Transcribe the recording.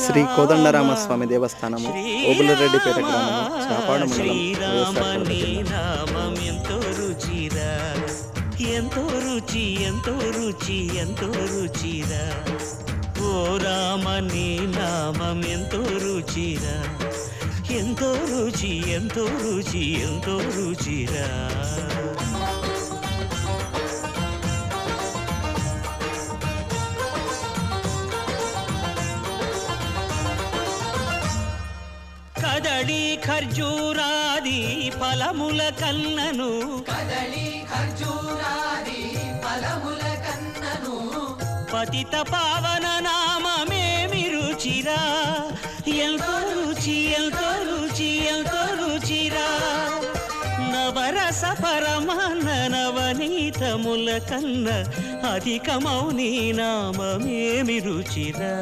శ్రీ కోదండరామస్వామి దేవస్థానము, ఓబులరెడ్డిపేట గ్రామము, చాపాడు మండలం, వైఎస్ఆర్ కడప జిల్లా. ఎంతో రుచిరా, ఎంతో రుచి, ఎంతో రుచి, ఎంతో రుచిరా. ఓ రామ నీ నామం ఎంతో రుచిరా, ఎంతో రుచి, ఎంతో రుచి, ఎంతో రుచిరా. కదళి ఖర్జూరాది ఫలముల కన్నను, కదళి ఖర్జూరాది ఫలముల కన్నను, పతిత పావన నామమేమి రుచిరా, ఎంతో రుచి, ఎంతో రుచి, ఎంతో రుచిరా. నవరస పరమాన్న నవనీతముల కన్న అధికమౌ నీ నామమేమి రుచిరా.